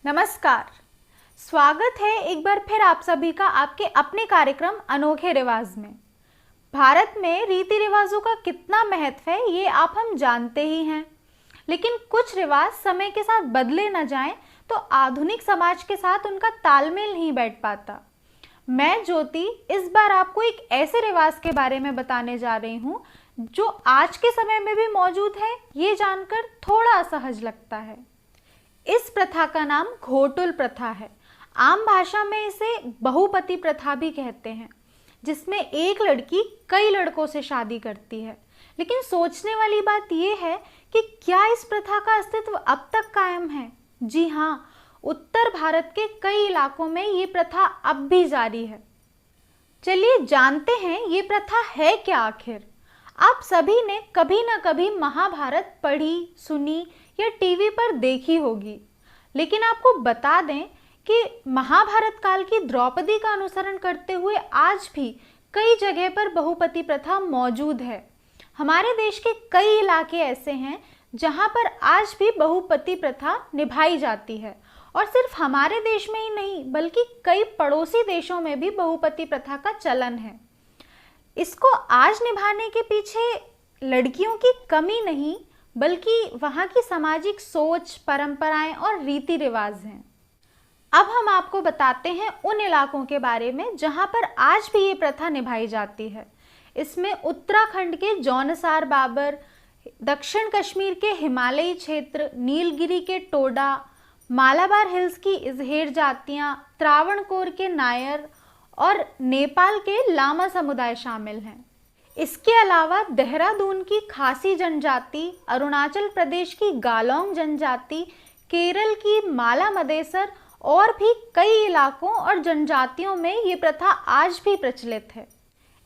नमस्कार। स्वागत है एक बार फिर आप सभी का आपके अपने कार्यक्रम अनोखे रिवाज में। भारत में रीति रिवाजों का कितना महत्व है ये आप हम जानते ही हैं, लेकिन कुछ रिवाज समय के साथ बदले न जाएं तो आधुनिक समाज के साथ उनका तालमेल नहीं बैठ पाता। मैं ज्योति इस बार आपको एक ऐसे रिवाज के बारे में बताने जा रही हूँ जो आज के समय में भी मौजूद है। ये जानकर थोड़ा असहज लगता है। इस प्रथा का नाम घोटुल प्रथा है। आम भाषा में इसे बहुपति प्रथा भी कहते हैं, जिसमें एक लड़की कई लड़कों से शादी करती है। लेकिन सोचने वाली बात यह है कि क्या इस प्रथा का अस्तित्व अब तक कायम है? जी हाँ, उत्तर भारत के कई इलाकों में ये प्रथा अब भी जारी है। चलिए जानते हैं ये प्रथा है क्या आखिर। आप सभी ने कभी न कभी महाभारत पढ़ी, सुनी या टीवी पर देखी होगी, लेकिन आपको बता दें कि महाभारत काल की द्रौपदी का अनुसरण करते हुए आज भी कई जगह पर बहुपति प्रथा मौजूद है। हमारे देश के कई इलाके ऐसे हैं जहां पर आज भी बहुपति प्रथा निभाई जाती है, और सिर्फ हमारे देश में ही नहीं बल्कि कई पड़ोसी देशों में भी बहुपति प्रथा का चलन है। इसको आज निभाने के पीछे लड़कियों की कमी नहीं बल्कि वहाँ की सामाजिक सोच, परंपराएं और रीति रिवाज हैं। अब हम आपको बताते हैं उन इलाकों के बारे में जहाँ पर आज भी ये प्रथा निभाई जाती है। इसमें उत्तराखंड के जौनसार बाबर, दक्षिण कश्मीर के हिमालयी क्षेत्र, नीलगिरी के टोडा, मालाबार हिल्स की इजहेर जातियाँ, त्रावणकोर के नायर और नेपाल के लामा समुदाय शामिल हैं। इसके अलावा देहरादून की खासी जनजाति, अरुणाचल प्रदेश की गालोंग जनजाति, केरल की माला मदेसर और भी कई इलाकों और जनजातियों में ये प्रथा आज भी प्रचलित है।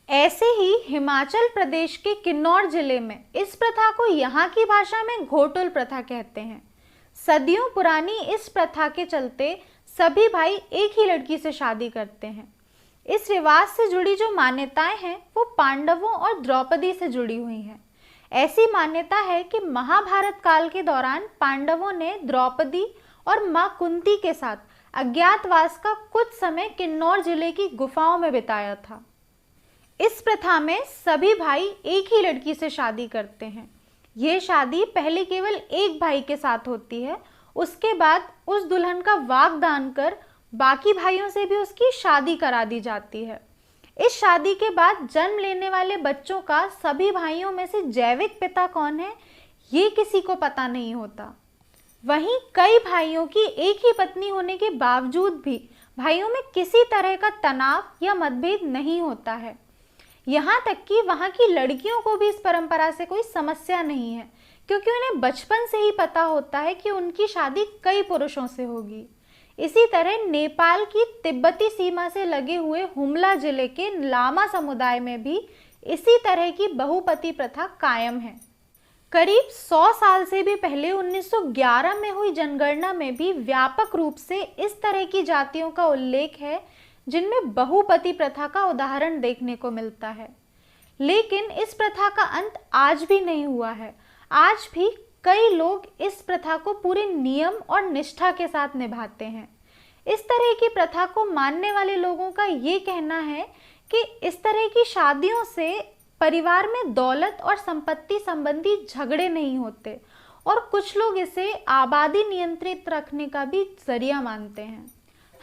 ऐसे ही हिमाचल प्रदेश के किन्नौर जिले में इस प्रथा को यहाँ की भाषा में घोटुल प्रथा कहते हैं। सदियों पुरानी इस प्रथा के चलते सभी भाई एक ही लड़की से शादी करते हैं। इस रिवाज से जुड़ी जो मान्यताएं हैं वो पांडवों और द्रौपदी से जुड़ी हुई हैं। ऐसी मान्यता है कि महाभारत काल के दौरान पांडवों ने द्रौपदी और मां कुंती के साथ अज्ञातवास का कुछ समय किन्नौर जिले की गुफाओं में बिताया था। इस प्रथा में सभी भाई एक ही लड़की से शादी करते हैं। ये शादी पहले केवल एक भाई के साथ होती है, उसके बाद उस दुल्हन का वागदान कर बाकी भाइयों से भी उसकी शादी करा दी जाती है। इस शादी के बाद जन्म लेने वाले बच्चों का सभी भाइयों में से जैविक पिता कौन है ये किसी को पता नहीं होता। वहीं कई भाइयों की एक ही पत्नी होने के बावजूद भी भाइयों में किसी तरह का तनाव या मतभेद नहीं होता है। यहाँ तक कि वहाँ की लड़कियों को भी इस परंपरा से कोई समस्या नहीं है, क्योंकि उन्हें बचपन से ही पता होता है कि उनकी शादी कई पुरुषों से होगी। इसी तरह नेपाल की तिब्बती सीमा से लगे हुए हुमला जिले के लामा समुदाय में भी इसी तरह की बहुपति प्रथा कायम है। करीब 100 साल से भी पहले 1911 में हुई जनगणना में भी व्यापक रूप से इस तरह की जातियों का उल्लेख है जिनमें बहुपति प्रथा का उदाहरण देखने को मिलता है। लेकिन इस प्रथा का अंत आज भी नहीं हुआ है। आज भी कई लोग इस प्रथा को पूरे नियम और निष्ठा के साथ निभाते हैं। इस तरह की प्रथा को मानने वाले लोगों का ये कहना है कि इस तरह की शादियों से परिवार में दौलत और संपत्ति संबंधी झगड़े नहीं होते, और कुछ लोग इसे आबादी नियंत्रित रखने का भी जरिया मानते हैं।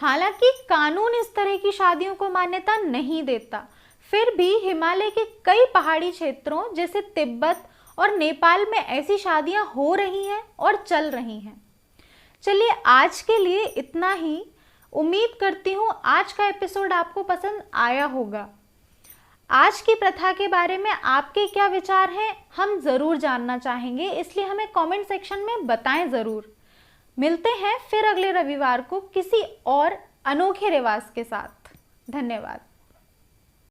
हालांकि कानून इस तरह की शादियों को मान्यता नहीं देता, फिर भी हिमालय के कई पहाड़ी क्षेत्रों जैसे तिब्बत और नेपाल में ऐसी शादियां हो रही हैं और चल रही हैं। चलिए आज के लिए इतना ही। उम्मीद करती हूँ आज का एपिसोड आपको पसंद आया होगा। आज की प्रथा के बारे में आपके क्या विचार हैं हम ज़रूर जानना चाहेंगे, इसलिए हमें कमेंट सेक्शन में बताएं ज़रूर। मिलते हैं फिर अगले रविवार को किसी और अनोखे रिवाज के साथ। धन्यवाद।